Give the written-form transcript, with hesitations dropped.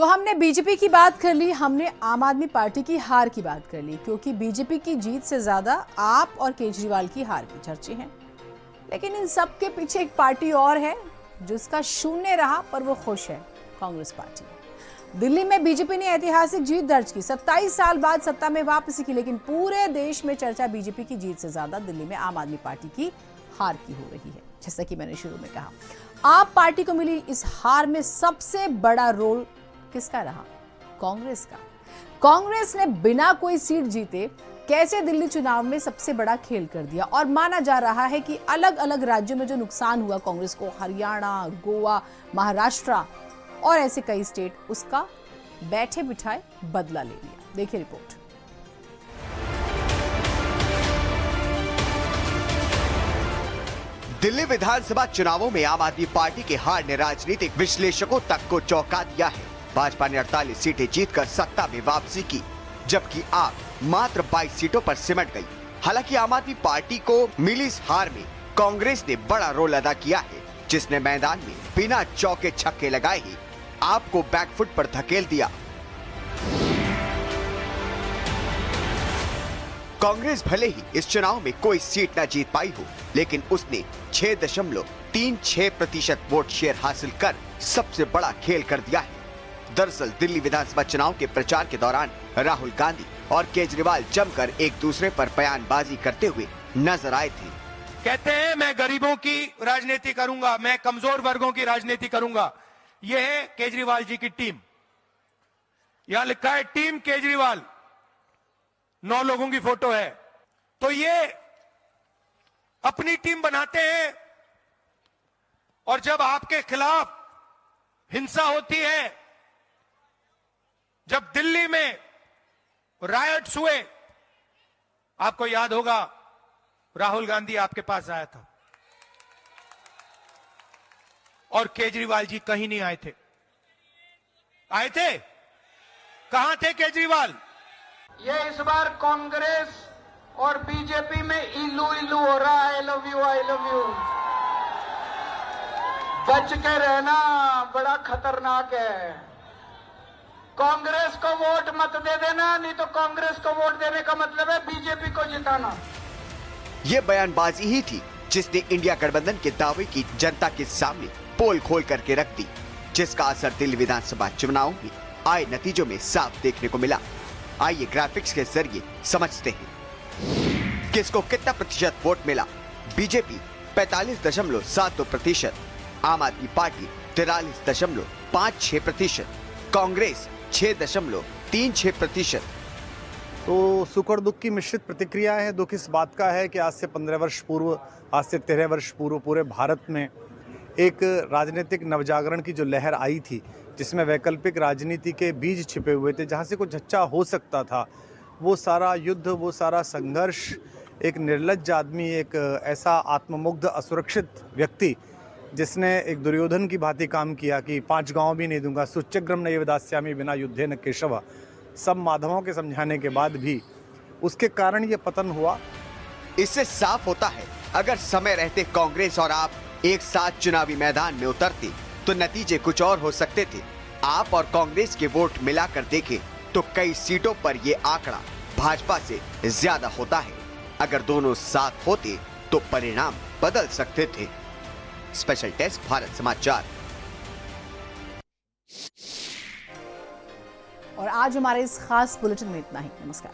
तो हमने बीजेपी की बात कर ली, हमने आम आदमी पार्टी की हार की बात कर ली, क्योंकि बीजेपी की जीत से ज्यादा आप और केजरीवाल की हार की चर्चे हैं। लेकिन इन सब के पीछे एक पार्टी और है जिसका शून्य रहा पर वो खुश है, कांग्रेस पार्टी। दिल्ली में बीजेपी ने ऐतिहासिक जीत दर्ज की, 27 साल बाद सत्ता में वापसी की। लेकिन पूरे देश में चर्चा बीजेपी की जीत से ज्यादा दिल्ली में आम आदमी पार्टी की हार की हो रही है। जैसा कि मैंने शुरू में कहा, आप पार्टी को मिली इस हार में सबसे बड़ा रोल किसका रहा? कांग्रेस का। कांग्रेस ने बिना कोई सीट जीते कैसे दिल्ली चुनाव में सबसे बड़ा खेल कर दिया, और माना जा रहा है कि अलग अलग राज्यों में जो नुकसान हुआ कांग्रेस को, हरियाणा, गोवा, महाराष्ट्र और ऐसे कई स्टेट, उसका बैठे बिठाए बदला ले लिया। देखिए रिपोर्ट। दिल्ली विधानसभा चुनावों में आम आदमी पार्टी के हार ने राजनीतिक विश्लेषकों तक को चौंका दिया है। भाजपा ने 48 सीटें जीतकर सत्ता में वापसी की, जबकि आप मात्र 22 सीटों पर सिमट गई। हालांकि आम आदमी पार्टी को मिली इस हार में कांग्रेस ने बड़ा रोल अदा किया है, जिसने मैदान में बिना चौके छक्के लगाए ही आपको बैकफुट पर धकेल दिया। कांग्रेस भले ही इस चुनाव में कोई सीट न जीत पाई हो, लेकिन उसने 6.36% वोट शेयर हासिल कर सबसे बड़ा खेल कर दिया है। दरअसल दिल्ली विधानसभा चुनाव के प्रचार के दौरान राहुल गांधी और केजरीवाल जमकर एक दूसरे पर बयानबाजी करते हुए नजर आए थे। कहते हैं मैं गरीबों की राजनीति करूंगा, मैं कमजोर वर्गों की राजनीति करूंगा। यह है केजरीवाल जी की टीम। यहां लिखा है टीम केजरीवाल, 9 लोगों की फोटो है। तो ये अपनी टीम बनाते हैं, और जब आपके खिलाफ हिंसा होती है, जब दिल्ली में रायट्स हुए, आपको याद होगा राहुल गांधी आपके पास आया था और केजरीवाल जी कहीं नहीं आए थे। आए थे? कहां थे केजरीवाल? ये इस बार कांग्रेस और बीजेपी में इल्लू इल्लू हो रहा है। I love you, I love you. बच के रहना, बड़ा खतरनाक है। कांग्रेस को वोट मत दे देना, नहीं तो कांग्रेस को वोट देने का मतलब है बीजेपी को जिताना। ये बयानबाजी ही थी जिसने इंडिया गठबंधन के दावे की जनता के सामने पोल खोल करके रख दी, जिसका असर दिल्ली विधानसभा चुनाव में आए नतीजों में साफ देखने को मिला। आइए ग्राफिक्स के जरिए समझते हैं किसको कितना प्रतिशत वोट मिला। बीजेपी 45.72%, आम आदमी पार्टी 43.56%, कांग्रेस 6.36%। तो सुख और दुख की मिश्रित प्रतिक्रिया है। दुख इस बात का है कि आज से 13 वर्ष पूर्व पूरे भारत में एक राजनीतिक नवजागरण की जो लहर आई थी, जिसमें वैकल्पिक राजनीति के बीज छिपे हुए थे, जहां से कुछ अच्छा हो सकता था, वो सारा युद्ध, वो सारा संघर्ष, एक निर्लज्ज आदमी, एक ऐसा आत्ममुग्ध असुरक्षित व्यक्ति जिसने एक दुर्योधन की भांति काम किया कि 5 गांव भी नहीं दूंगा, सुच्यग्रम नैव दास्यामि बिना युद्धे न केशव, सब माधवों के समझाने के बाद भी उसके कारण ये पतन हुआ। इससे साफ होता है, अगर समय रहते कांग्रेस और आप एक साथ चुनावी मैदान में उतरते तो नतीजे कुछ और हो सकते थे। आप और कांग्रेस के वोट मिलाकर देखें तो कई सीटों पर ये आंकड़ा भाजपा से ज्यादा होता है। अगर दोनों साथ होते तो परिणाम बदल सकते थे। स्पेशल डेस्क, भारत समाचार। और आज हमारे इस खास बुलेटिन में इतना ही। नमस्कार।